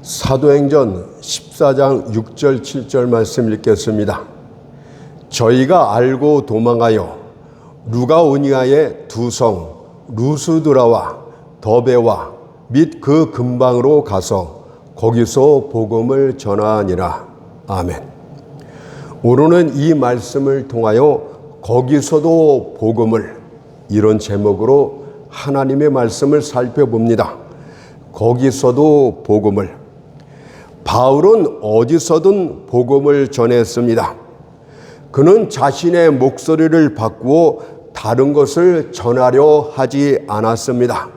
사도행전 14장 6절 7절 말씀 읽겠습니다. 저희가 알고 도망하여 루가오니아의 두 성 루스드라와 더베와 및 그 근방으로 가서 거기서 복음을 전하니라. 아멘. 오늘은 이 말씀을 통하여 거기서도 복음을, 이런 제목으로 하나님의 말씀을 살펴봅니다. 거기서도 복음을. 바울은 어디서든 복음을 전했습니다. 그는 자신의 목소리를 바꾸어 다른 것을 전하려 하지 않았습니다.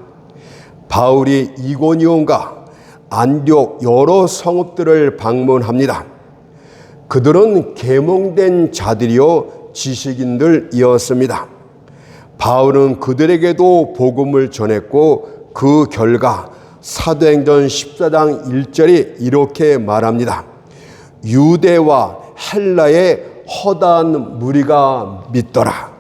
바울이 이고니온과 안디옥 여러 성읍들을 방문합니다. 그들은 계몽된 자들이요 지식인들이었습니다. 바울은 그들에게도 복음을 전했고 그 결과 사도행전 14장 1절이 이렇게 말합니다. 유대와 헬라의 허다한 무리가 믿더라.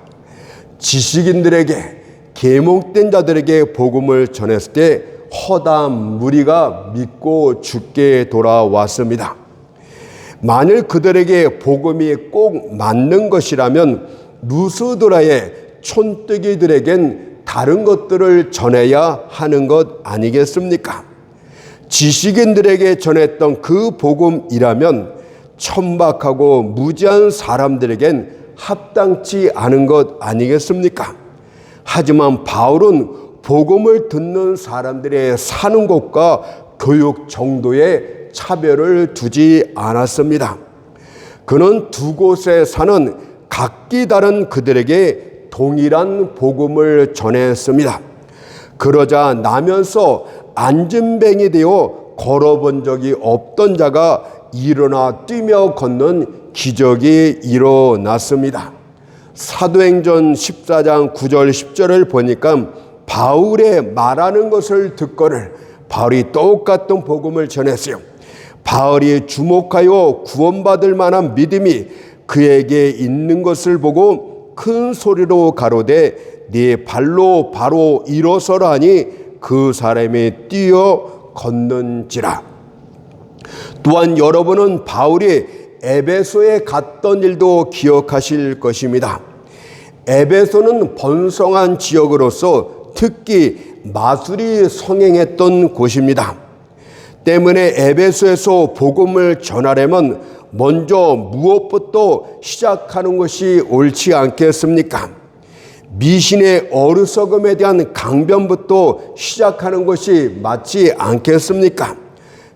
지식인들에게, 계몽된 자들에게 복음을 전했을 때 허다한 무리가 믿고 죽게 돌아왔습니다. 만일 그들에게 복음이 꼭 맞는 것이라면 루스드라의 촌뜨기들에겐 다른 것들을 전해야 하는 것 아니겠습니까? 지식인들에게 전했던 그 복음이라면 천박하고 무지한 사람들에겐 합당치 않은 것 아니겠습니까? 하지만 바울은 복음을 듣는 사람들의 사는 곳과 교육 정도에 차별을 두지 않았습니다. 그는 두 곳에 사는 각기 다른 그들에게 동일한 복음을 전했습니다. 그러자 나면서 안진뱅이 되어 걸어본 적이 없던 자가 일어나 뛰며 걷는 기적이 일어났습니다. 사도행전 14장 9절 10절을 보니까 바울의 말하는 것을 듣거늘 바울이 똑같은 복음을 전했어요. 바울이 주목하여 구원받을 만한 믿음이 그에게 있는 것을 보고 큰 소리로 가로되 네 발로 바로 일어서라 하니 그 사람이 뛰어 걷는지라. 또한 여러분은 바울이 에베소에 갔던 일도 기억하실 것입니다. 에베소는 번성한 지역으로서 특히 마술이 성행했던 곳입니다. 때문에 에베소에서 복음을 전하려면 먼저 무엇부터 시작하는 것이 옳지 않겠습니까? 미신의 어리석음에 대한 강변부터 시작하는 것이 맞지 않겠습니까?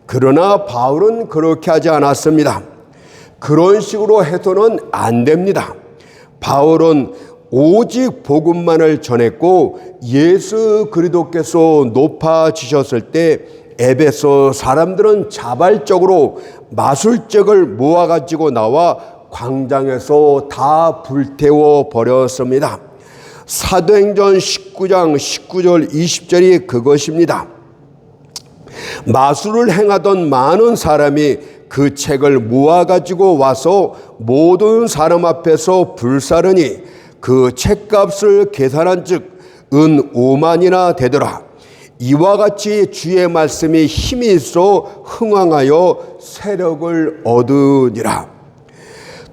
그러나 바울은 그렇게 하지 않았습니다. 그런 식으로 해서는 안 됩니다. 바울은 오직 복음만을 전했고 예수 그리스도께서 높아지셨을 때 에베소 사람들은 자발적으로 마술적을 모아가지고 나와 광장에서 다 불태워 버렸습니다. 사도행전 19장 19절 20절이 그것입니다. 마술을 행하던 많은 사람이 그 책을 모아가지고 와서 모든 사람 앞에서 불사르니 그 책값을 계산한 즉 은 5만이나 되더라. 이와 같이 주의 말씀이 힘이 있어 흥왕하여 세력을 얻으니라.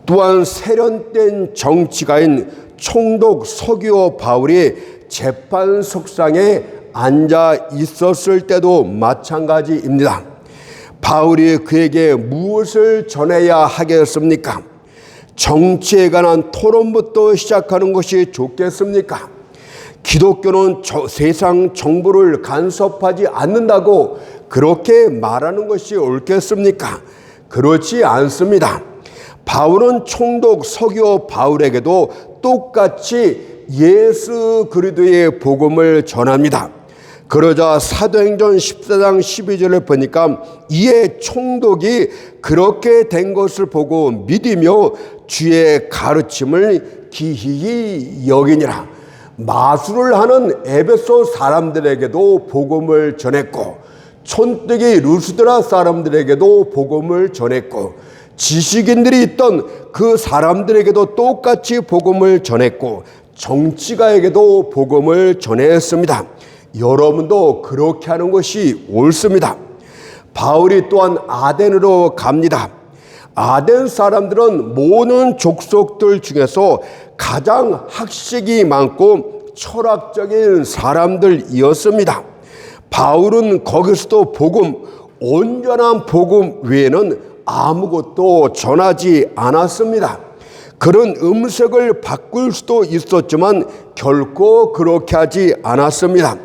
또한 세련된 정치가인 총독 서기오 바울이 재판석상에 앉아 있었을 때도 마찬가지입니다. 바울이 그에게 무엇을 전해야 하겠습니까? 정치에 관한 토론부터 시작하는 것이 좋겠습니까? 기독교는 세상 정부를 간섭하지 않는다고 그렇게 말하는 것이 옳겠습니까? 그렇지 않습니다. 바울은 총독 서기오 바울에게도 똑같이 예수 그리스도의 복음을 전합니다. 그러자 사도행전 14장 12절을 보니까 이에 총독이 그렇게 된 것을 보고 믿으며 주의 가르침을 기이히 여기니라. 마술을 하는 에베소 사람들에게도 복음을 전했고 촌뜨기 루스드라 사람들에게도 복음을 전했고 지식인들이 있던 그 사람들에게도 똑같이 복음을 전했고 정치가에게도 복음을 전했습니다. 여러분도 그렇게 하는 것이 옳습니다. 바울이 또한 아덴으로 갑니다. 아덴 사람들은 모든 족속들 중에서 가장 학식이 많고 철학적인 사람들이었습니다. 바울은 거기서도 온전한 복음 외에는 아무것도 전하지 않았습니다. 그런 음색을 바꿀 수도 있었지만 결코 그렇게 하지 않았습니다.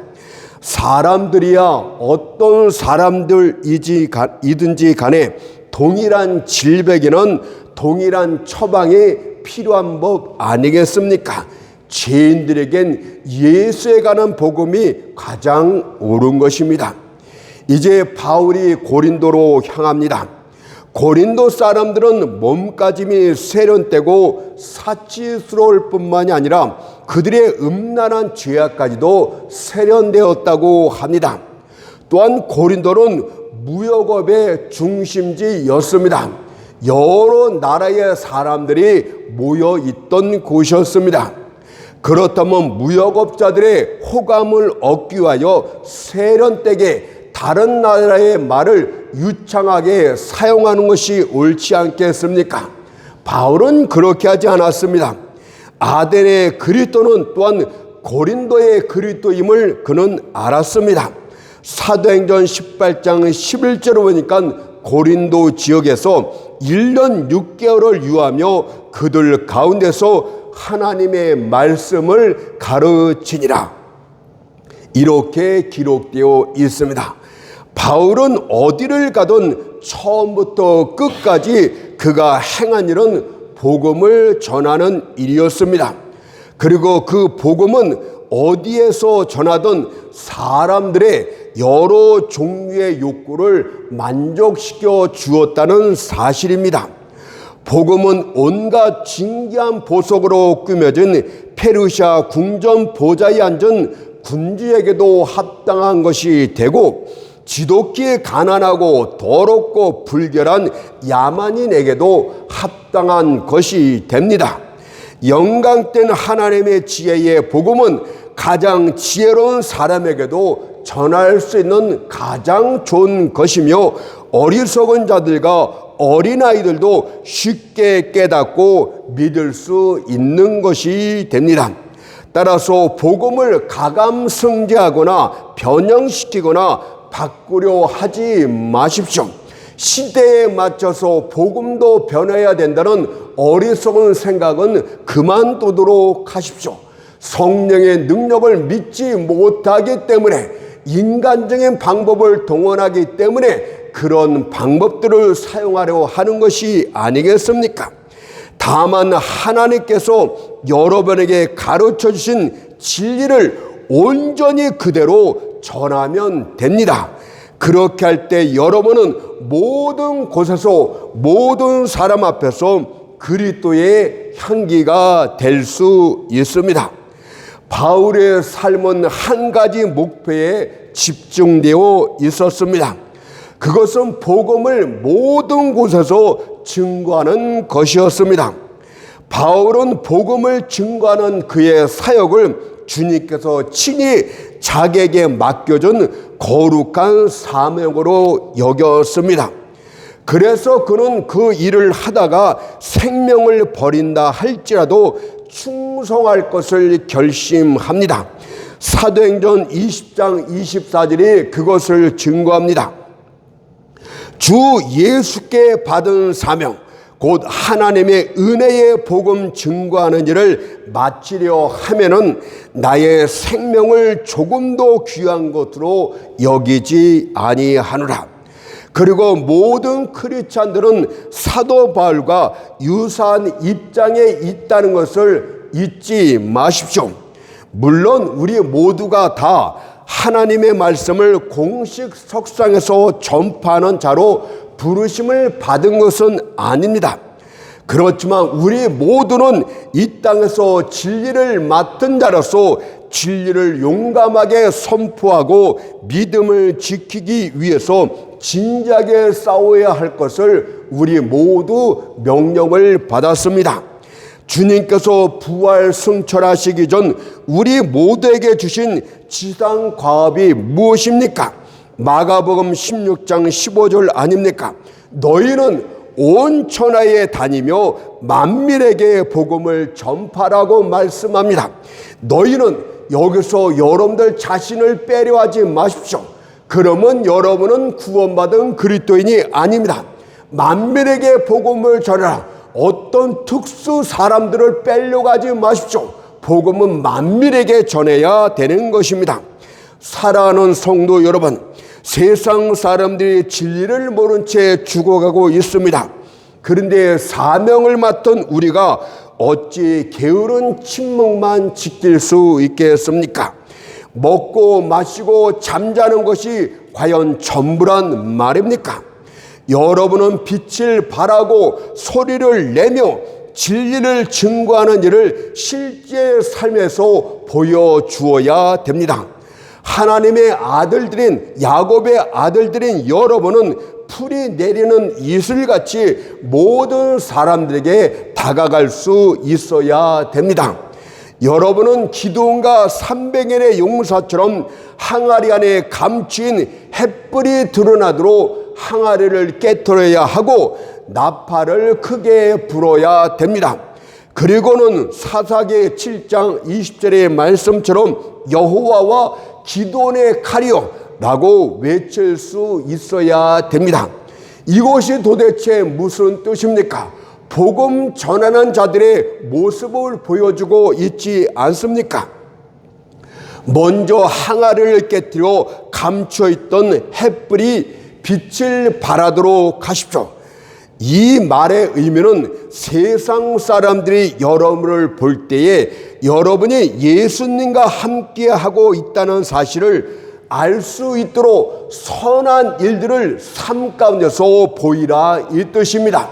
사람들이야 어떤 사람들이든지 간에 동일한 질병에는 동일한 처방이 필요한 법 아니겠습니까? 죄인들에겐 예수에 관한 복음이 가장 옳은 것입니다. 이제 바울이 고린도로 향합니다. 고린도 사람들은 몸가짐이 세련되고 사치스러울 뿐만이 아니라 그들의 음란한 죄악까지도 세련되었다고 합니다. 또한 고린도는 무역업의 중심지였습니다. 여러 나라의 사람들이 모여 있던 곳이었습니다. 그렇다면 무역업자들의 호감을 얻기 위하여 세련되게 다른 나라의 말을 유창하게 사용하는 것이 옳지 않겠습니까? 바울은 그렇게 하지 않았습니다. 아덴의 그리스도는 또한 고린도의 그리스도임을 그는 알았습니다. 사도행전 18장 11절을 보니까 고린도 지역에서 1년 6개월을 유하며 그들 가운데서 하나님의 말씀을 가르치니라. 이렇게 기록되어 있습니다. 바울은 어디를 가든 처음부터 끝까지 그가 행한 일은 복음을 전하는 일이었습니다. 그리고 그 복음은 어디에서 전하든 사람들의 여러 종류의 욕구를 만족시켜 주었다는 사실입니다. 복음은 온갖 진귀한 보석으로 꾸며진 페르시아 궁전 보좌에 앉은 군주에게도 합당한 것이 되고 지독히 가난하고 더럽고 불결한 야만인에게도 합당한 것이 됩니다. 영광된 하나님의 지혜의 복음은 가장 지혜로운 사람에게도 전할 수 있는 가장 좋은 것이며 어리석은 자들과 어린아이들도 쉽게 깨닫고 믿을 수 있는 것이 됩니다. 따라서 복음을 가감승제하거나 변형시키거나 바꾸려 하지 마십시오. 시대에 맞춰서 복음도 변해야 된다는 어리석은 생각은 그만두도록 하십시오. 성령의 능력을 믿지 못하기 때문에 인간적인 방법을 동원하기 때문에 그런 방법들을 사용하려 하는 것이 아니겠습니까? 다만 하나님께서 여러분에게 가르쳐 주신 진리를 온전히 그대로 전하면 됩니다. 그렇게 할 때 여러분은 모든 곳에서 모든 사람 앞에서 그리스도의 향기가 될 수 있습니다. 바울의 삶은 한 가지 목표에 집중되어 있었습니다. 그것은 복음을 모든 곳에서 증거하는 것이었습니다. 바울은 복음을 증거하는 그의 사역을 주님께서 친히 자기에게 맡겨준 거룩한 사명으로 여겼습니다. 그래서 그는 그 일을 하다가 생명을 버린다 할지라도 충성할 것을 결심합니다. 사도행전 20장 24절이 그것을 증거합니다. 주 예수께 받은 사명, 곧 하나님의 은혜의 복음 증거하는 일을 마치려 하면은 나의 생명을 조금도 귀한 것으로 여기지 아니하노라. 그리고 모든 크리스찬들은 사도 바울과 유사한 입장에 있다는 것을 잊지 마십시오. 물론 우리 모두가 다 하나님의 말씀을 공식 석상에서 전파하는 자로 부르심을 받은 것은 아닙니다. 그렇지만 우리 모두는 이 땅에서 진리를 맡은 자로서 진리를 용감하게 선포하고 믿음을 지키기 위해서 진지하게 싸워야 할 것을 우리 모두 명령을 받았습니다. 주님께서 부활 승천하시기 전 우리 모두에게 주신 지상 과업이 무엇입니까? 마가복음 16장 15절 아닙니까? 너희는 온 천하에 다니며 만민에게 복음을 전파라고 말씀합니다. 너희는 여기서 여러분들 자신을 빼려하지 마십시오. 그러면 여러분은 구원받은 그리스도인이 아닙니다. 만민에게 복음을 전하라. 어떤 특수 사람들을 빼려고 하지 마십시오. 복음은 만민에게 전해야 되는 것입니다. 사랑하는 성도 여러분, 세상 사람들이 진리를 모른 채 죽어가고 있습니다. 그런데 사명을 맡은 우리가 어찌 게으른 침묵만 지킬 수 있겠습니까? 먹고 마시고 잠자는 것이 과연 전부란 말입니까? 여러분은 빛을 발하고 소리를 내며 진리를 증거하는 일을 실제 삶에서 보여주어야 됩니다. 하나님의 아들들인 야곱의 아들들인 여러분은 풀이 내리는 이슬같이 모든 사람들에게 다가갈 수 있어야 됩니다. 여러분은 기드온과 300인의 용사처럼 항아리 안에 감추인 햇불이 드러나도록 항아리를 깨트려야 하고 나팔을 크게 불어야 됩니다. 그리고는 사사기 7장 20절의 말씀처럼 여호와와 기드온의 칼이요 라고 외칠 수 있어야 됩니다. 이것이 도대체 무슨 뜻입니까? 복음 전하는 자들의 모습을 보여주고 있지 않습니까? 먼저 항아리를 깨뜨려 감춰있던 햇불이 빛을 발하도록 하십시오. 이 말의 의미는 세상 사람들이 여러분을 볼 때에 여러분이 예수님과 함께하고 있다는 사실을 알 수 있도록 선한 일들을 삶 가운데서 보이라 이 뜻입니다.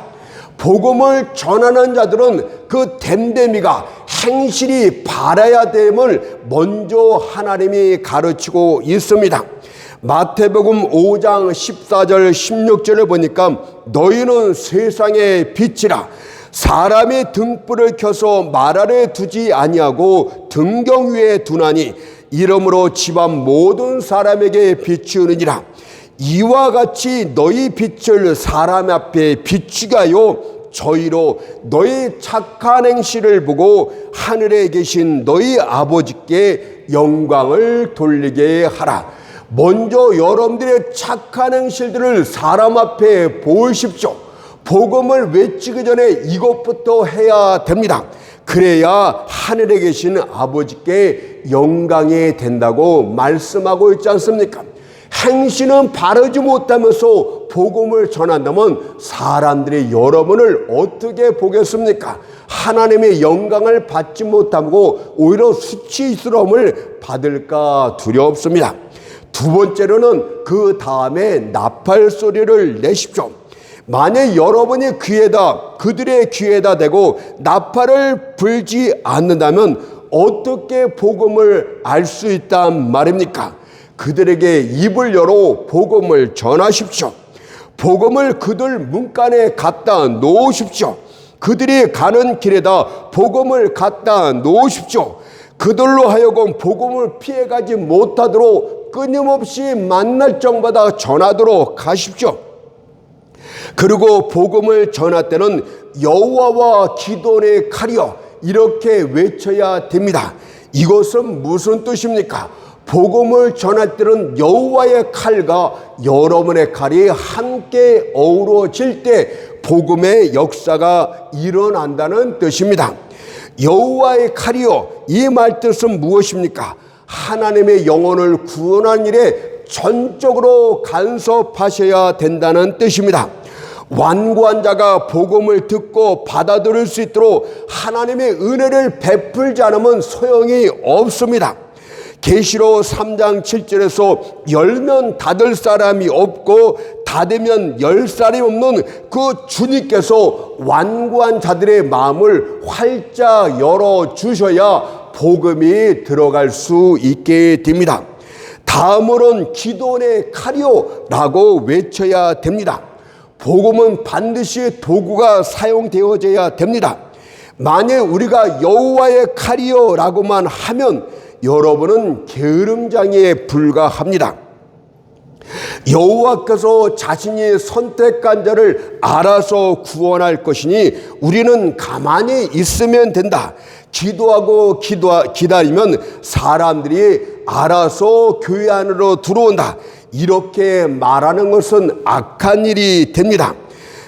복음을 전하는 자들은 그 됨됨이가 행실이 바라야 됨을 먼저 하나님이 가르치고 있습니다. 마태복음 5장 14절 16절을 보니까 너희는 세상의 빛이라. 사람이 등불을 켜서 말 아래 두지 아니하고 등경 위에 두나니 이러므로 집안 모든 사람에게 비추느니라. 이와 같이 너희 빛을 사람 앞에 비추가요 저희로 너희 착한 행실을 보고 하늘에 계신 너희 아버지께 영광을 돌리게 하라. 먼저 여러분들의 착한 행실들을 사람 앞에 보이십시오. 복음을 외치기 전에 이것부터 해야 됩니다. 그래야 하늘에 계신 아버지께 영광이 된다고 말씀하고 있지 않습니까? 행실은 바르지 못하면서 복음을 전한다면 사람들이 여러분을 어떻게 보겠습니까? 하나님의 영광을 받지 못하고 오히려 수치스러움을 받을까 두렵습니다. 두 번째로는 그 다음에 나팔 소리를 내십시오. 만약 여러분이 그들의 귀에다 대고 나팔을 불지 않는다면 어떻게 복음을 알 수 있단 말입니까? 그들에게 입을 열어 복음을 전하십시오. 복음을 그들 문간에 갖다 놓으십시오. 그들이 가는 길에다 복음을 갖다 놓으십시오. 그들로 하여금 복음을 피해가지 못하도록 끊임없이 만날 정마다 전하도록 하십시오. 그리고 복음을 전할 때는 여호와와 기드온의 칼이여 이렇게 외쳐야 됩니다. 이것은 무슨 뜻입니까? 복음을 전할 때는 여호와의 칼과 여러분의 칼이 함께 어우러질 때 복음의 역사가 일어난다는 뜻입니다. 여호와의 칼이여 이 말뜻은 무엇입니까? 하나님의 영혼을 구원한 일에 전적으로 간섭하셔야 된다는 뜻입니다. 완고한 자가 복음을 듣고 받아들일 수 있도록 하나님의 은혜를 베풀지 않으면 소용이 없습니다. 계시록 3장 7절에서 열면 닫을 사람이 없고 닫으면 열 사람이 없는 그 주님께서 완고한 자들의 마음을 활짝 열어주셔야 복음이 들어갈 수 있게 됩니다. 다음으로는 기드온의 칼이요 라고 외쳐야 됩니다. 복음은 반드시 도구가 사용되어져야 됩니다. 만약 우리가 여호와의 칼이요 라고만 하면 여러분은 게으름장애에 불과합니다. 여호와께서 자신이 선택한 자를 알아서 구원할 것이니 우리는 가만히 있으면 된다. 기도하고 기다리면 사람들이 알아서 교회 안으로 들어온다. 이렇게 말하는 것은 악한 일이 됩니다.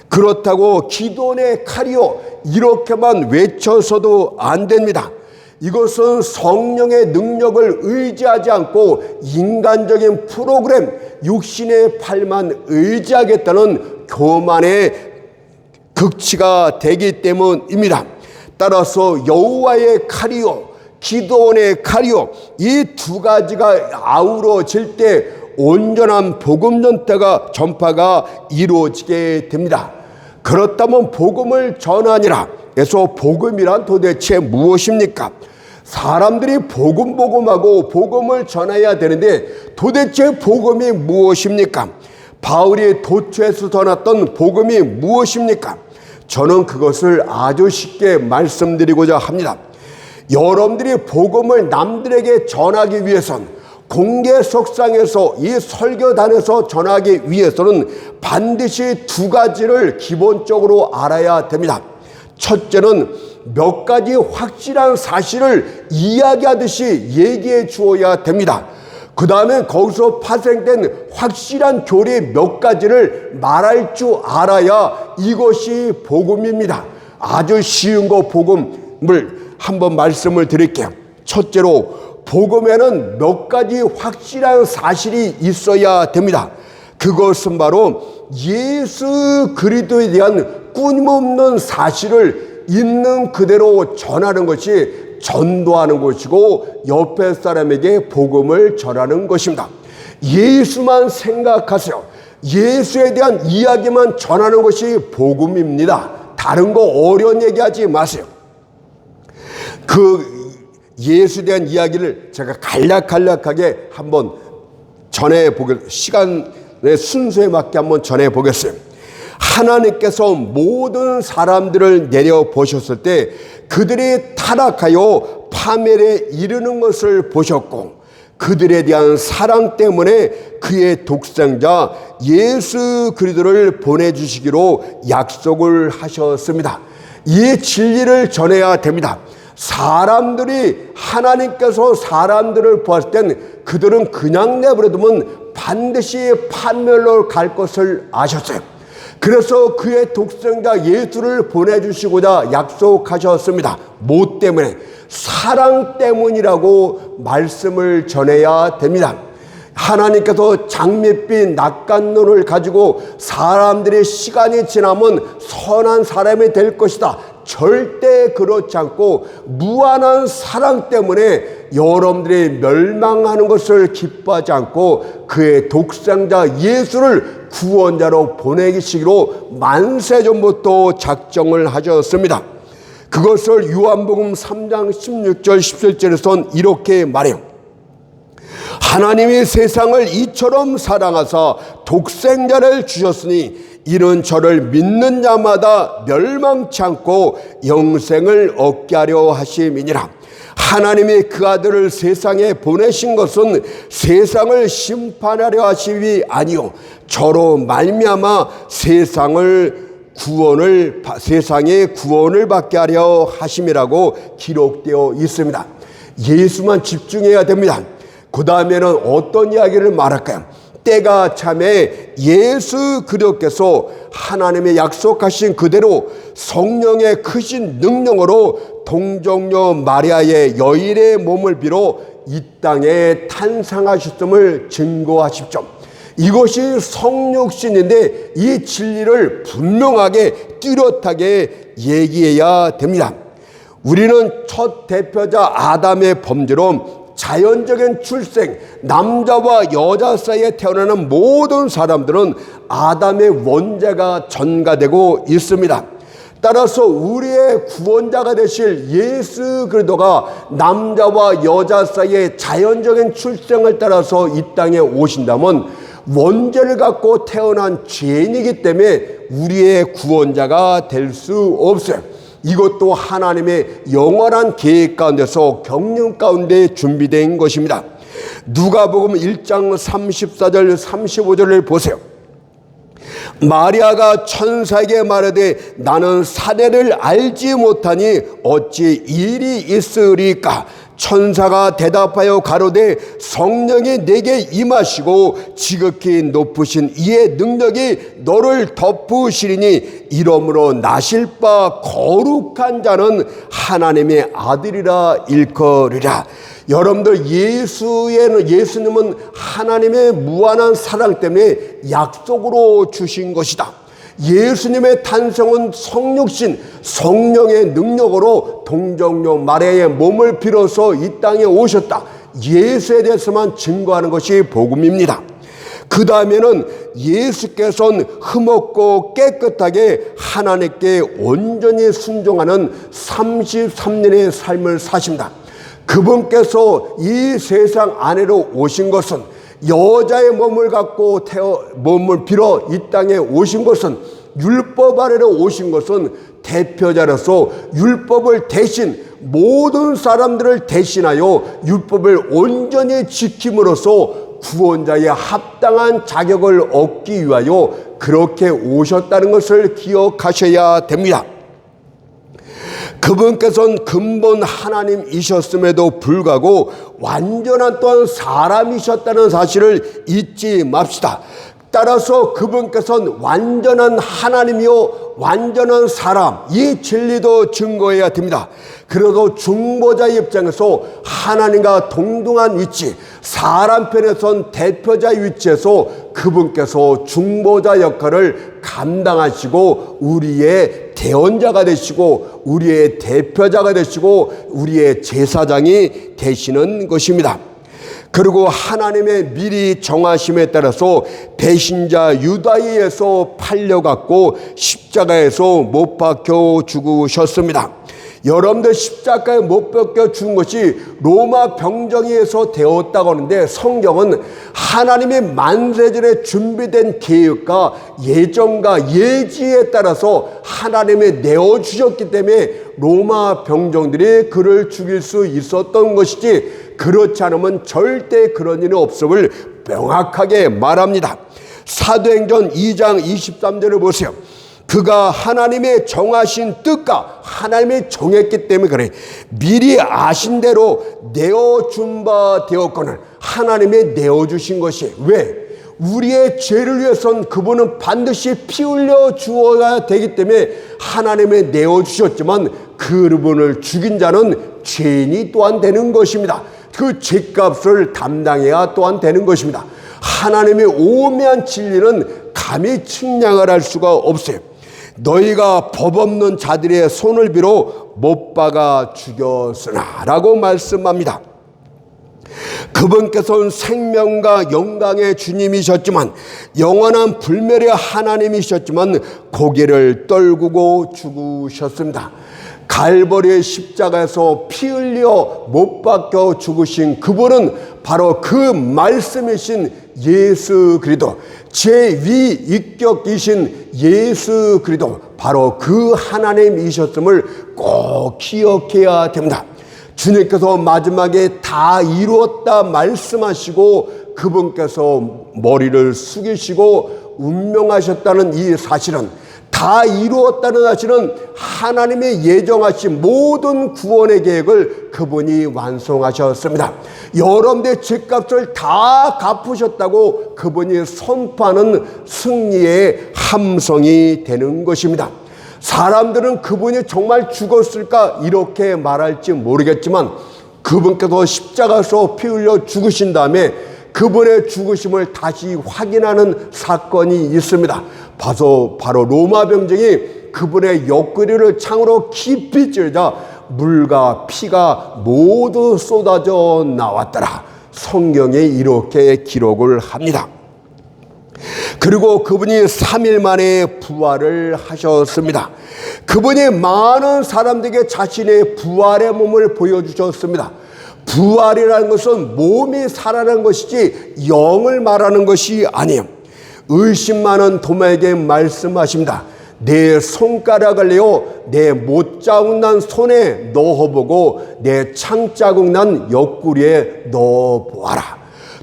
그렇다고 기도원의 칼이요 이렇게만 외쳐서도 안 됩니다. 이것은 성령의 능력을 의지하지 않고 인간적인 프로그램, 육신의 팔만 의지하겠다는 교만의 극치가 되기 때문입니다. 따라서 여호와의 칼이요 기도원의 칼이요 이 두 가지가 아우러질 때 온전한 복음 전파가 이루어지게 됩니다. 그렇다면 복음을 전하니라 해서 복음이란 도대체 무엇입니까? 사람들이 복음하고 복음을 전해야 되는데 도대체 복음이 무엇입니까? 바울이 도처에서 전했던 복음이 무엇입니까? 저는 그것을 아주 쉽게 말씀드리고자 합니다. 여러분들이 복음을 남들에게 전하기 위해선 공개석상에서 이 설교단에서 전하기 위해서는 반드시 두 가지를 기본적으로 알아야 됩니다. 첫째는 몇 가지 확실한 사실을 이야기하듯이 얘기해 주어야 됩니다. 그 다음에 거기서 파생된 확실한 교리 몇 가지를 말할 줄 알아야 이것이 복음입니다. 아주 쉬운 거 복음을 한번 말씀을 드릴게요. 첫째로 복음에는 몇 가지 확실한 사실이 있어야 됩니다. 그것은 바로 예수 그리스도에 대한 끊임없는 사실을 있는 그대로 전하는 것이 전도하는 것이고 옆에 사람에게 복음을 전하는 것입니다. 예수만 생각하세요. 예수에 대한 이야기만 전하는 것이 복음입니다. 다른 거 어려운 얘기하지 마세요. 그 예수에 대한 이야기를 제가 간략하게 한번 전해보겠습니다. 시간의 순서에 맞게 한번 전해보겠어요. 하나님께서 모든 사람들을 내려보셨을 때 그들이 타락하여 파멸에 이르는 것을 보셨고 그들에 대한 사랑 때문에 그의 독생자 예수 그리스도를 보내주시기로 약속을 하셨습니다. 이 진리를 전해야 됩니다. 사람들이 하나님께서 사람들을 보았을 땐 그들은 그냥 내버려두면 반드시 판멸로 갈 것을 아셨어요. 그래서 그의 독생자 예수를 보내주시고자 약속하셨습니다. 뭐 때문에? 사랑 때문이라고 말씀을 전해야 됩니다. 하나님께서 장밋빛 낙관론을 가지고 사람들의 시간이 지나면 선한 사람이 될 것이다. 절대 그렇지 않고 무한한 사랑 때문에 여러분들이 멸망하는 것을 기뻐하지 않고 그의 독생자 예수를 구원자로 보내시기로 만세전부터 작정을 하셨습니다. 그것을 요한복음 3장 16절 17절에선 이렇게 말해요. 하나님이 세상을 이처럼 사랑하사 독생자를 주셨으니 이는 저를 믿는 자마다 멸망치 않고 영생을 얻게 하려 하심이니라. 하나님이 그 아들을 세상에 보내신 것은 세상을 심판하려 하심이 아니요 저로 말미암아 세상의 구원을 받게 하려 하심이라고 기록되어 있습니다. 예수만 집중해야 됩니다. 그 다음에는 어떤 이야기를 말할까요? 때가 참에 예수 그리스도께서 하나님의 약속하신 그대로 성령의 크신 능력으로 동정녀 마리아의 여인의 몸을 빌어 이 땅에 탄생하셨음을 증거하십시오. 이것이 성육신인데 이 진리를 분명하게 뚜렷하게 얘기해야 됩니다. 우리는 첫 대표자 아담의 범죄로 자연적인 출생, 남자와 여자 사이에 태어나는 모든 사람들은 아담의 원죄가 전가되고 있습니다. 따라서 우리의 구원자가 되실 예수 그리스도가 남자와 여자 사이에 자연적인 출생을 따라서 이 땅에 오신다면 원죄를 갖고 태어난 죄인이기 때문에 우리의 구원자가 될 수 없어요. 이것도 하나님의 영원한 계획 가운데서 경륜 가운데 준비된 것입니다. 누가복음 1장 34절 35절을 보세요. 마리아가 천사에게 말하되 나는 사내를 알지 못하니 어찌 일이 있으리까? 천사가 대답하여 가로되 성령이 내게 임하시고 지극히 높으신 이의 능력이 너를 덮으시리니 이러므로 나실 바 거룩한 자는 하나님의 아들이라 일컬으리라. 여러분들, 예수님은 하나님의 무한한 사랑 때문에 약속으로 주신 것이다. 예수님의 탄생은 성육신 성령의 능력으로 동정녀 마리아의 몸을 빌어서 이 땅에 오셨다. 예수에 대해서만 증거하는 것이 복음입니다. 그 다음에는 예수께서는 흠없고 깨끗하게 하나님께 온전히 순종하는 33년의 삶을 사십니다. 그분께서 이 세상 안으로 오신 것은 여자의 몸을 갖고 몸을 빌어 이 땅에 오신 것은, 율법 아래로 오신 것은 대표자로서 율법을 대신 모든 사람들을 대신하여 율법을 온전히 지킴으로써 구원자의 합당한 자격을 얻기 위하여 그렇게 오셨다는 것을 기억하셔야 됩니다. 그분께서는 근본 하나님이셨음에도 불구하고 완전한 또한 사람이셨다는 사실을 잊지 맙시다. 따라서 그분께서는 완전한 하나님이요 완전한 사람, 이 진리도 증거해야 됩니다. 그래도 중보자 입장에서 하나님과 동등한 위치, 사람 편에선 대표자 위치에서 그분께서 중보자 역할을 감당하시고 우리의 대언자가 되시고 우리의 대표자가 되시고 우리의 제사장이 되시는 것입니다. 그리고 하나님의 미리 정하심에 따라서 배신자 유다에 의해서 팔려갔고 십자가에서 못 박혀 죽으셨습니다. 여러분들, 십자가에 못 박혀 죽은 것이 로마 병정에 의해서 되었다고 하는데, 성경은 하나님의 만세전에 준비된 계획과 예정과 예지에 따라서 하나님이 내어주셨기 때문에 로마 병정들이 그를 죽일 수 있었던 것이지, 그렇지 않으면 절대 그런 일이 없음을 명확하게 말합니다. 사도행전 2장 23절을 보세요. 그가 하나님의 정하신 뜻과 하나님이 정했기 때문에 그래. 미리 아신 대로 내어준 바 되었거늘 하나님이 내어주신 것이, 왜? 우리의 죄를 위해서는 그분은 반드시 피 흘려 주어야 되기 때문에 하나님이 내어주셨지만 그분을 죽인 자는 죄인이 또한 되는 것입니다. 그 죄값을 담당해야 또한 되는 것입니다. 하나님의 오묘한 진리는 감히 측량을 할 수가 없어요. 너희가 법 없는 자들의 손을 빌어 못 박아 죽였으나 라고 말씀합니다. 그분께서는 생명과 영광의 주님이셨지만, 영원한 불멸의 하나님이셨지만 고개를 떨구고 죽으셨습니다. 갈보리의 십자가에서 피 흘려 못 박혀 죽으신 그분은 바로 그 말씀이신 예수 그리스도, 제위 인격이신 예수 그리스도, 바로 그 하나님이셨음을 꼭 기억해야 됩니다. 주님께서 마지막에 다 이루었다 말씀하시고 그분께서 머리를 숙이시고 운명하셨다는 이 사실은, 다 이루었다는 사실은 하나님의 예정하신 모든 구원의 계획을 그분이 완성하셨습니다. 여러분들의 죄값을 다 갚으셨다고 그분이 선포하는 승리의 함성이 되는 것입니다. 사람들은 그분이 정말 죽었을까 이렇게 말할지 모르겠지만, 그분께서 십자가에서 피 흘려 죽으신 다음에 그분의 죽으심을 다시 확인하는 사건이 있습니다. 바로 로마 병정이 그분의 옆구리를 창으로 깊이 찌르자 물과 피가 모두 쏟아져 나왔더라. 성경에 이렇게 기록을 합니다. 그리고 그분이 3일 만에 부활을 하셨습니다. 그분이 많은 사람들에게 자신의 부활의 몸을 보여주셨습니다. 부활이라는 것은 몸이 살아나는 것이지 영을 말하는 것이 아니에요. 의심 많은 도마에게 말씀하십니다. 내 손가락을 내어 내 못자국 난 손에 넣어보고 내 창자국 난 옆구리에 넣어보아라.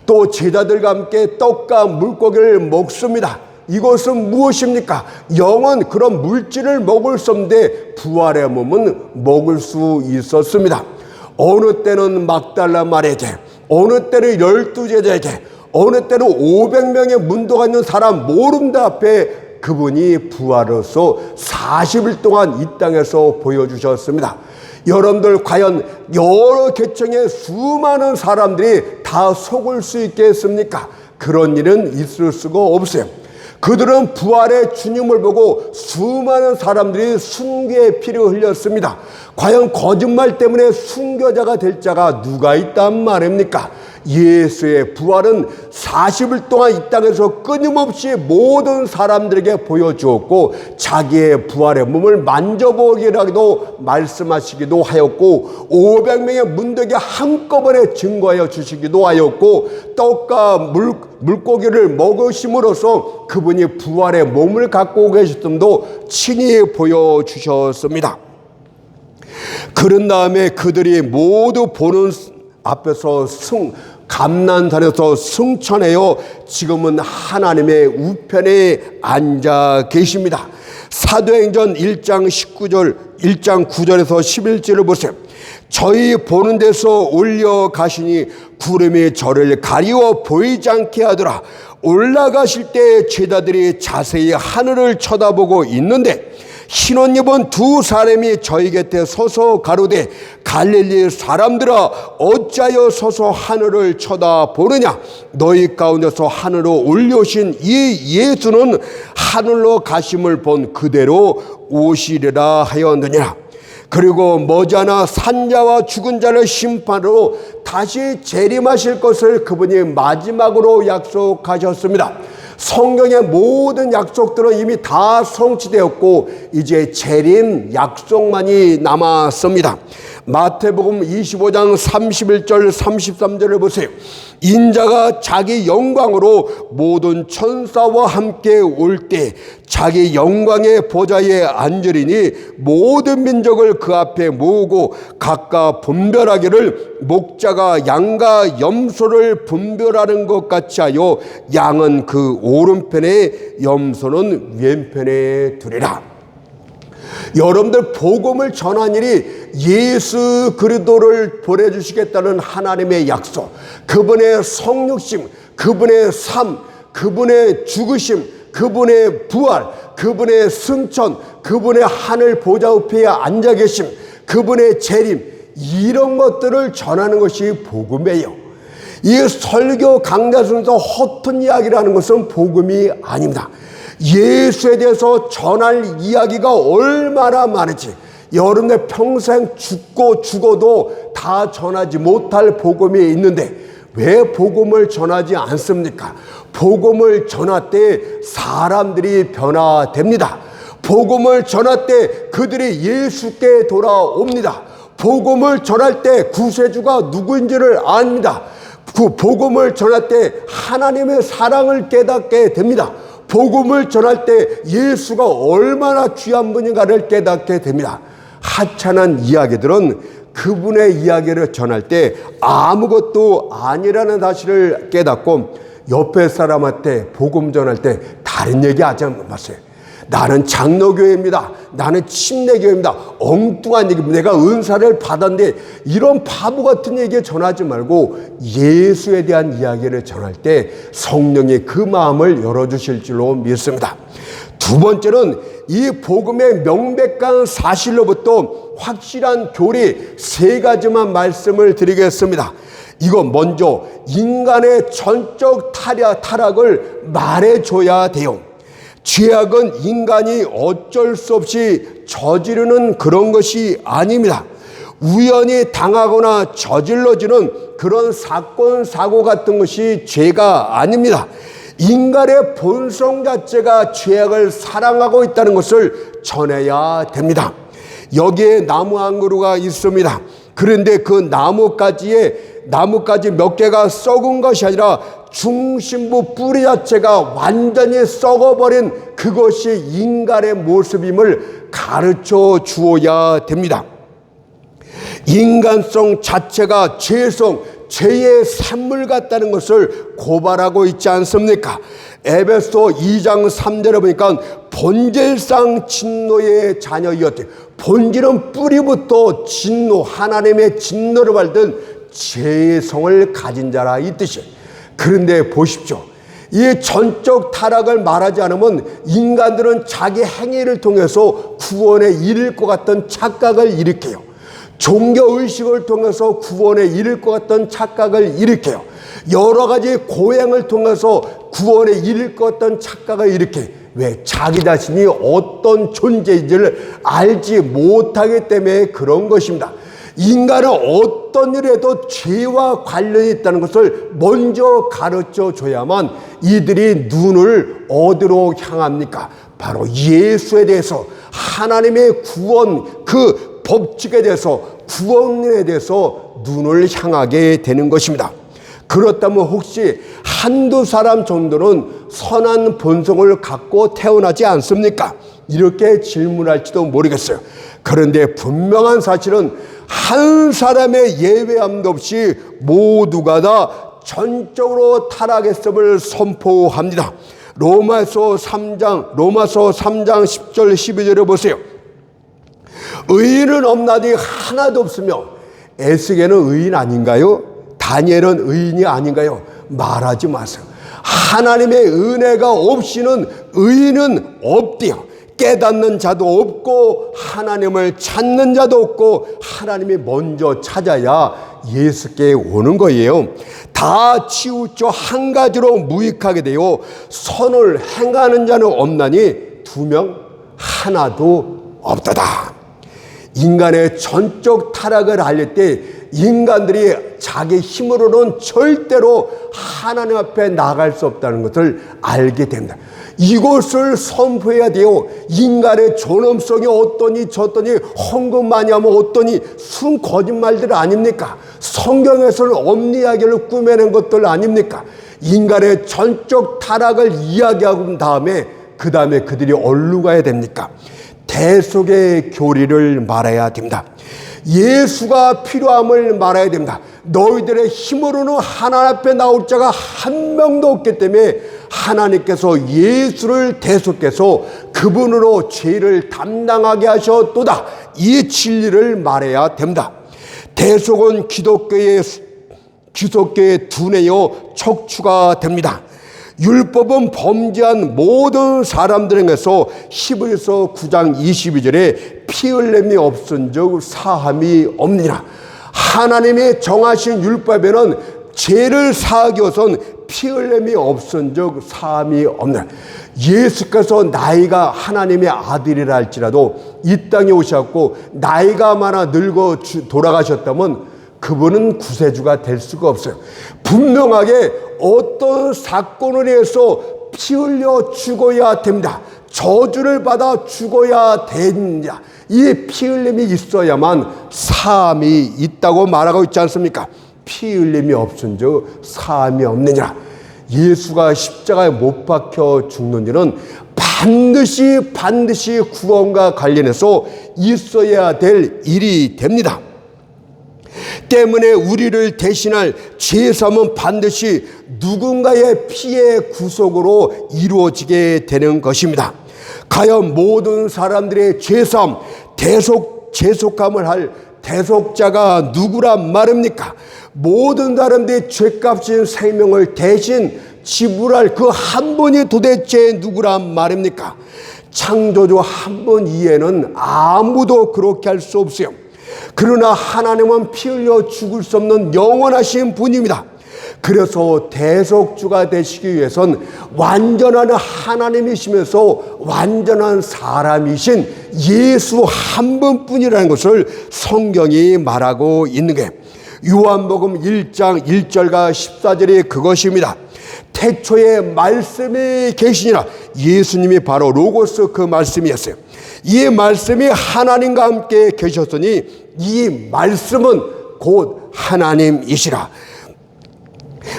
또 제자들과 함께 떡과 물고기를 먹습니다. 이것은 무엇입니까? 영은 그런 물질을 먹을 수 없는데 부활의 몸은 먹을 수 있었습니다. 어느 때는 막달라 마리아에게, 어느 때는 12제자에게, 어느 때는 500명의 문도가 있는 사람 모름다 앞에 그분이 부활로서 40일 동안 이 땅에서 보여주셨습니다. 여러분들 과연 여러 계층의 수많은 사람들이 다 속을 수 있겠습니까? 그런 일은 있을 수가 없어요. 그들은 부활의 주님을 보고 수많은 사람들이 순교의 피를 흘렸습니다. 과연 거짓말 때문에 순교자가 될 자가 누가 있단 말입니까? 예수의 부활은 40일 동안 이 땅에서 끊임없이 모든 사람들에게 보여주었고 자기의 부활의 몸을 만져보기라도 말씀하시기도 하였고 500명의 문덕에 한꺼번에 증거하여 주시기도 하였고 떡과 물고기를 먹으심으로써 그분이 부활의 몸을 갖고 계셨음도 친히 보여주셨습니다. 그런 다음에 그들이 모두 보는 앞에서 감난산에서 승천하여 지금은 하나님의 우편에 앉아 계십니다. 사도행전 1장 9절에서 11절을 보세요. 저희 보는 데서 올려가시니 구름이 저를 가리워 보이지 않게 하더라. 올라가실 때 제자들이 자세히 하늘을 쳐다보고 있는데 흰옷 입은 두 사람이 저희 곁에 서서 가로되 갈릴리 사람들아 어찌하여 서서 하늘을 쳐다보느냐. 너희 가운데서 하늘로 올려오신 이 예수는 하늘로 가심을 본 그대로 오시리라 하였느니라. 그리고 머지않아 산자와 죽은 자를 심판으로 다시 재림하실 것을 그분이 마지막으로 약속하셨습니다. 성경의 모든 약속들은 이미 다 성취되었고 이제 재림 약속만이 남았습니다. 마태복음 25장 31절 33절을 보세요. 인자가 자기 영광으로 모든 천사와 함께 올 때 자기 영광의 보좌에 앉으리니 모든 민족을 그 앞에 모으고 각각 분별하기를 목자가 양과 염소를 분별하는 것 같이 하여 양은 그 오른편에 염소는 왼편에 두리라. 여러분들 복음을 전한 일이 예수 그리스도를 보내주시겠다는 하나님의 약속, 그분의 성육심, 그분의 삶, 그분의 죽으심, 그분의 부활, 그분의 승천, 그분의 하늘 보좌 우편에 앉아 계심, 그분의 재림, 이런 것들을 전하는 것이 복음이에요. 이 설교 강좌 중에서 허튼 이야기라는 것은 복음이 아닙니다. 예수에 대해서 전할 이야기가 얼마나 많은지 여러분의 평생 죽고 죽어도 다 전하지 못할 복음이 있는데 왜 복음을 전하지 않습니까? 복음을 전할 때 사람들이 변화됩니다. 복음을 전할 때 그들이 예수께 돌아옵니다. 복음을 전할 때 구세주가 누구인지를 압니다. 그 복음을 전할 때 하나님의 사랑을 깨닫게 됩니다. 복음을 전할 때 예수가 얼마나 귀한 분인가를 깨닫게 됩니다. 하찮은 이야기들은 그분의 이야기를 전할 때 아무것도 아니라는 사실을 깨닫고 옆에 사람한테 복음 전할 때 다른 얘기 하지 마세요. 나는 장로교회입니다. 나는 침례교회입니다. 엉뚱한 얘기입니다. 내가 은사를 받았는데 이런 바보 같은 얘기 전하지 말고 예수에 대한 이야기를 전할 때 성령이 그 마음을 열어주실 줄로 믿습니다. 두 번째는 이 복음의 명백한 사실로부터 확실한 교리 세 가지만 말씀을 드리겠습니다. 이거 먼저 인간의 전적 타락을 말해줘야 돼요. 죄악은 인간이 어쩔 수 없이 저지르는 그런 것이 아닙니다. 우연히 당하거나 저질러지는 그런 사건, 사고 같은 것이 죄가 아닙니다. 인간의 본성 자체가 죄악을 사랑하고 있다는 것을 전해야 됩니다. 여기에 나무 한 그루가 있습니다. 그런데 그 나뭇가지 몇 개가 썩은 것이 아니라 중심부 뿌리 자체가 완전히 썩어버린 그것이 인간의 모습임을 가르쳐 주어야 됩니다. 인간성 자체가 죄성, 죄의 샘물 같다는 것을 고발하고 있지 않습니까? 에베소 2장 3절에 보니까 본질상 진노의 자녀이었대. 본질은 뿌리부터 진노, 하나님의 진노를 받은 죄의 성을 가진 자라 이 뜻이에요. 그런데 보십시오. 이 전적 타락을 말하지 않으면 인간들은 자기 행위를 통해서 구원에 이를 것 같던 착각을 일으켜요. 종교의식을 통해서 구원에 이를 것 같던 착각을 일으켜요. 여러 가지 고행을 통해서 구원에 이를 것 같던 착각을 일으켜요. 왜? 자기 자신이 어떤 존재인지를 알지 못하기 때문에 그런 것입니다. 인간은 어떤 일에도 죄와 관련이 있다는 것을 먼저 가르쳐 줘야만 이들이 눈을 어디로 향합니까? 바로 예수에 대해서, 하나님의 구원, 그 법칙에 대해서, 구원에 대해서 눈을 향하게 되는 것입니다. 그렇다면 혹시 한두 사람 정도는 선한 본성을 갖고 태어나지 않습니까? 이렇게 질문할지도 모르겠어요. 그런데 분명한 사실은 한 사람의 예외함도 없이 모두가 다 전적으로 타락했음을 선포합니다. 로마서 3장 10절 12절에 보세요. 의인은 없나니 하나도 없으며, 에스겔은 의인 아닌가요? 다니엘은 의인이 아닌가요? 말하지 마세요. 하나님의 은혜가 없이는 의인은 없대요. 깨닫는 자도 없고 하나님을 찾는 자도 없고, 하나님이 먼저 찾아야 예수께 오는 거예요. 다 치우쳐 한 가지로 무익하게 되어 선을 행하는 자는 없나니 두 명 하나도 없도다. 인간의 전적 타락을 알릴 때 인간들이 자기 힘으로는 절대로 하나님 앞에 나갈 수 없다는 것을 알게 됩니다. 이것을 선포해야 돼요. 인간의 존엄성이 어떠니 저떠니, 헌금 많이 하면 어떠니, 순 거짓말들 아닙니까? 성경에서는 없는 이야기를 꾸며낸 것들 아닙니까? 인간의 전적 타락을 이야기하고 다음에 그 다음에 그들이 어디로 가야 됩니까? 대속의 교리를 말해야 됩니다. 예수가 필요함을 말해야 됩니다. 너희들의 힘으로는 하나님 앞에 나올 자가 한 명도 없기 때문에 하나님께서 예수를 대속해서 그분으로 죄를 담당하게 하셨도다. 이 진리를 말해야 됩니다. 대속은 기독교의 두뇌요 척추가 됩니다. 율법은 범죄한 모든 사람들에게서 히브리서 9장 22절에 피 흘림이 없은 적 사함이 없느니라. 하나님이 정하신 율법에는 죄를 사하기 위해서는 피 흘림이 없은 적 사함이 없느니라. 예수께서 나이가 하나님의 아들이라 할지라도 이 땅에 오셨고 나이가 많아 늙어 돌아가셨다면 그분은 구세주가 될 수가 없어요. 분명하게 어떤 사건을 위해서 피 흘려 죽어야 됩니다. 저주를 받아 죽어야 됩니다. 이 피 흘림이 있어야만 사함이 있다고 말하고 있지 않습니까? 피 흘림이 없은 적 사함이 없느니라. 예수가 십자가에 못 박혀 죽는 일은 반드시 구원과 관련해서 있어야 될 일이 됩니다. 때문에 우리를 대신할 죄사함은 반드시 누군가의 피의 구속으로 이루어지게 되는 것입니다. 과연 모든 사람들의 죄사함, 대속함을 할 대속자가 누구란 말입니까? 모든 사람들의 죄값인 생명을 대신 지불할 그 한 분이 도대체 누구란 말입니까? 창조주 한 분 이외에는 아무도 그렇게 할 수 없어요. 그러나 하나님은 피 흘려 죽을 수 없는 영원하신 분입니다. 그래서 대속주가 되시기 위해선 완전한 하나님이시면서 완전한 사람이신 예수 한 분뿐이라는 것을 성경이 말하고 있는 게 요한복음 1장 1절과 14절이 그것입니다. 태초에 말씀이 계시니라. 예수님이 바로 로고스 그 말씀이었어요. 이 말씀이 하나님과 함께 계셨으니 이 말씀은 곧 하나님이시라.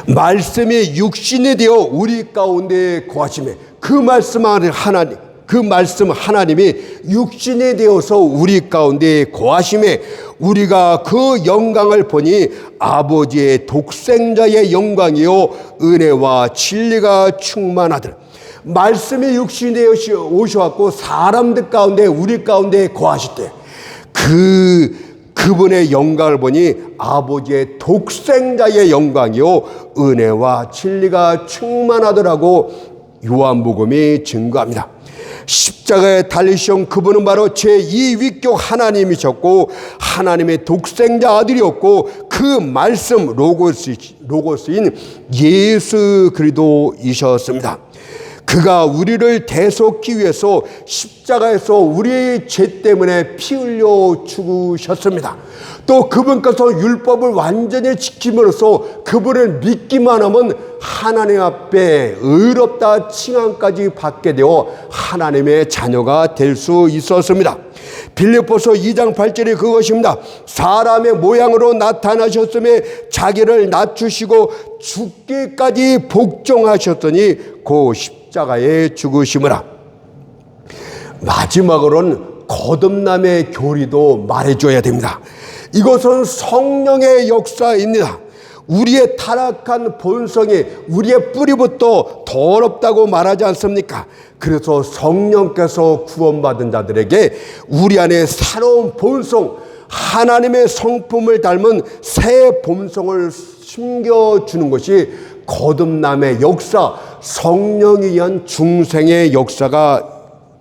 말씀이 육신이 되어 우리 가운데 거하시매 그 말씀 안에 하나님 그 말씀 하나님이 육신이 되어서 우리 가운데 거하심에 우리가 그 영광을 보니 아버지의 독생자의 영광이요 은혜와 진리가 충만하더라. 말씀이 육신이 되어 오셔갖고 사람들 가운데 우리 가운데 거하실 때 그분의 영광을 보니 아버지의 독생자의 영광이요 은혜와 진리가 충만하더라고 요한복음이 증거합니다. 십자가에 달리신 그분은 바로 제2위격 하나님이셨고 하나님의 독생자 아들이었고 그 말씀 로고스인 예수 그리스도이셨습니다. 그가 우리를 대속하기 위해서 십자가에서 우리의 죄 때문에 피 흘려 죽으셨습니다. 또 그분께서 율법을 완전히 지킴으로써 그분을 믿기만 하면 하나님 앞에 의롭다 칭함까지 받게 되어 하나님의 자녀가 될 수 있었습니다. 빌립보서 2장 8절이 그것입니다. 사람의 모양으로 나타나셨음에 자기를 낮추시고 죽기까지 복종하셨더니 그 십자가에 죽으심이라. 마지막으로는 거듭남의 교리도 말해줘야 됩니다. 이것은 성령의 역사입니다. 우리의 타락한 본성이 우리의 뿌리부터 더럽다고 말하지 않습니까? 그래서 성령께서 구원받은 자들에게 우리 안에 새로운 본성, 하나님의 성품을 닮은 새 본성을 심겨주는 것이 거듭남의 역사, 성령에 의한 중생의 역사가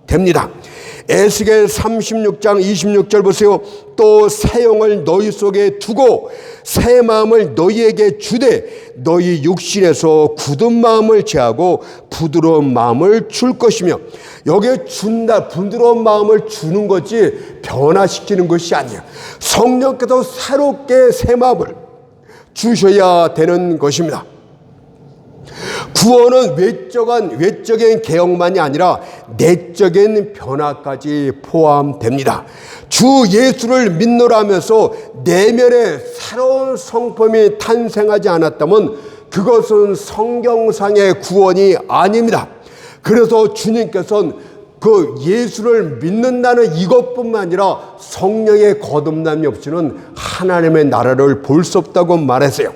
됩니다. 에스겔 36장 26절 보세요. 또 새 영을 너희 속에 두고 새 마음을 너희에게 주되 너희 육신에서 굳은 마음을 제하고 부드러운 마음을 줄 것이며, 여기에 준다, 부드러운 마음을 주는 것이 변화시키는 것이 아니에요. 성령께서 새롭게 새 마음을 주셔야 되는 것입니다. 구원은 외적인 개혁만이 아니라 내적인 변화까지 포함됩니다. 주 예수를 믿노라 하면서 내면에 새로운 성품이 탄생하지 않았다면 그것은 성경상의 구원이 아닙니다. 그래서 주님께서는 그 예수를 믿는다는 이것뿐만 아니라 성령의 거듭남이 없이는 하나님의 나라를 볼 수 없다고 말했어요.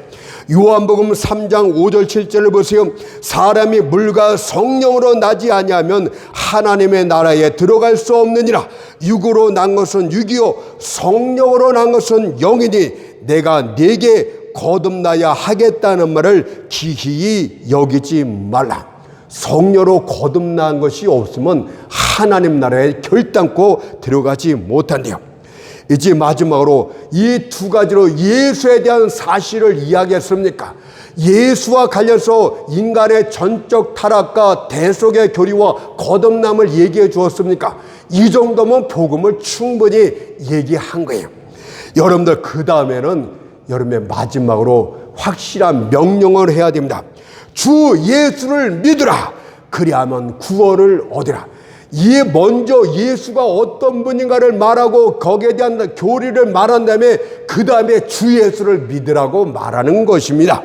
요한복음 3장 5절 7절을 보세요. 사람이 물과 성령으로 나지 아니하면 하나님의 나라에 들어갈 수 없느니라. 육으로 난 것은 육이요 성령으로 난 것은 영이니 내가 네게 거듭나야 하겠다는 말을 기히 여기지 말라. 성령으로 거듭난 것이 없으면 하나님 나라에 결단코 들어가지 못한대요. 이제 마지막으로 이 두 가지로 예수에 대한 사실을 이야기했습니까? 예수와 관련해서 인간의 전적 타락과 대속의 교리와 거듭남을 얘기해 주었습니까? 이 정도면 복음을 충분히 얘기한 거예요. 여러분들, 그 다음에는 여러분의 마지막으로 확실한 명령을 해야 됩니다. 주 예수를 믿으라. 그리하면 구원을 얻으라. 이에 먼저 예수가 어떤 분인가를 말하고 거기에 대한 교리를 말한 다음에 그 다음에 주 예수를 믿으라고 말하는 것입니다.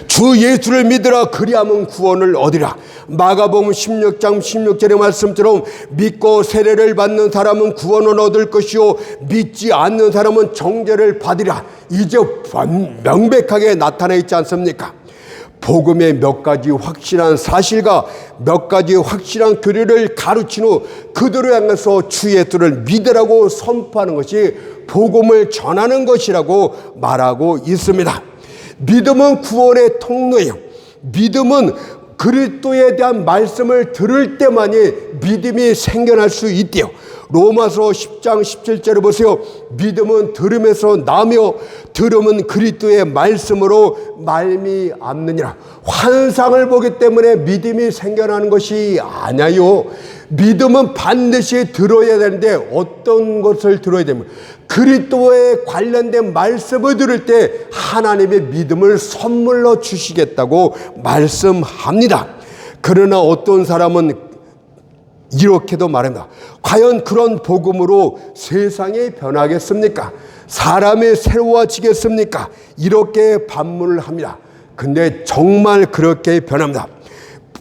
주 예수를 믿으라. 그리하면 구원을 얻으라. 마가복음 16장 16절의 말씀처럼 믿고 세례를 받는 사람은 구원을 얻을 것이요 믿지 않는 사람은 정죄를 받으리라. 이제 명백하게 나타나 있지 않습니까? 복음의 몇 가지 확실한 사실과 몇 가지 확실한 교리를 가르친 후 그들을 향해서 주 예수를 믿으라고 선포하는 것이 복음을 전하는 것이라고 말하고 있습니다. 믿음은 구원의 통로예요. 믿음은 그리스도에 대한 말씀을 들을 때만이 믿음이 생겨날 수 있대요. 로마서 10장 17절을 보세요. 믿음은 들음에서 나며 들음은 그리스도의 말씀으로 말미암느니라. 환상을 보기 때문에 믿음이 생겨나는 것이 아니에요. 믿음은 반드시 들어야 되는데 어떤 것을 들어야 됩니까? 그리스도에 관련된 말씀을 들을 때 하나님의 믿음을 선물로 주시겠다고 말씀합니다. 그러나 어떤 사람은 이렇게도 말합니다. 과연 그런 복음으로 세상이 변하겠습니까? 사람이 새로워지겠습니까? 이렇게 반문을 합니다. 근데 정말 그렇게 변합니다.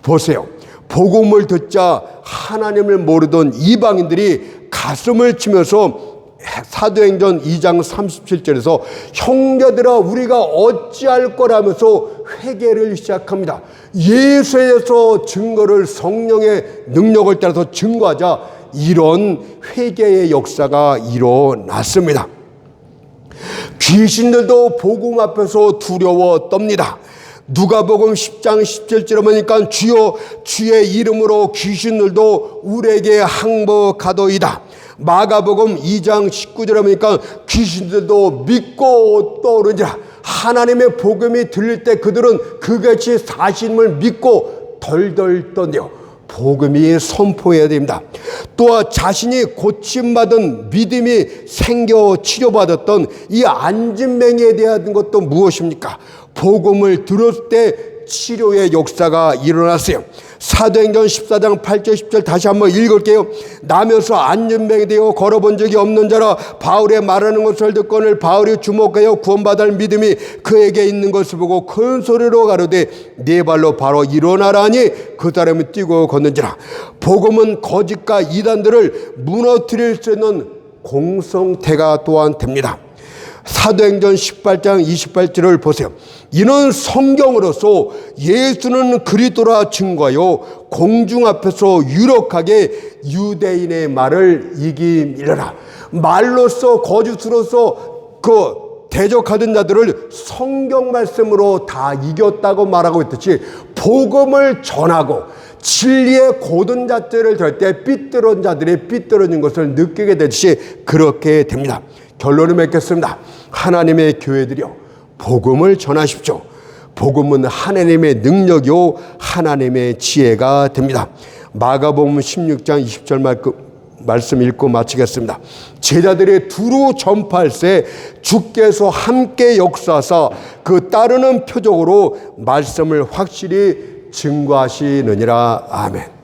보세요. 복음을 듣자 하나님을 모르던 이방인들이 가슴을 치면서 사도행전 2장 37절에서 형제들아 우리가 어찌할 거라면서 회개를 시작합니다. 예수에서 증거를 성령의 능력을 따라서 증거하자 이런 회개의 역사가 일어났습니다. 귀신들도 복음 앞에서 두려워 떱니다. 누가복음 10장 17절에 보니까 주여 주의 이름으로 귀신들도 우리에게 항복하도이다. 마가복음 2장 19절에 보니까 귀신들도 믿고 떠오르니라. 하나님의 복음이 들릴 때 그들은 그같이 사심을 믿고 덜덜 떠내요. 복음이 선포해야 됩니다. 또한 자신이 고침받은 믿음이 생겨 치료받았던 이 안진뱅이에 대한 것도 무엇입니까? 복음을 들었을 때 치료의 역사가 일어났어요. 사도행전 14장 8절 10절 다시 한번 읽을게요. 나면서 안진뱅이 되어 걸어본 적이 없는 자라 바울의 말하는 것을 듣거늘 바울이 주목하여 구원받을 믿음이 그에게 있는 것을 보고 큰 소리로 가로되 네 발로 바로 일어나라니 그 사람이 뛰고 걷는지라. 복음은 거짓과 이단들을 무너뜨릴 수 있는 공성태가 또한 됩니다. 사도행전 18장 28절을 보세요. 이는 성경으로서 예수는 그리스도라 증거하여 공중 앞에서 유력하게 유대인의 말을 이기밀어라. 말로서 거짓으로서 대적하던 자들을 성경 말씀으로 다 이겼다고 말하고 있듯이 복음을 전하고 진리의 고든 자들을 들 때 삐뚤어진 자들이 삐뚤어진 것을 느끼게 되듯이 그렇게 됩니다. 결론을 맺겠습니다. 하나님의 교회들이여 복음을 전하십시오. 복음은 하나님의 능력이요 하나님의 지혜가 됩니다. 마가복음 16장 20절 말씀 읽고 마치겠습니다. 제자들이 두루 전파할세 주께서 함께 역사하사 그 따르는 표적으로 말씀을 확실히 증거하시느니라. 아멘.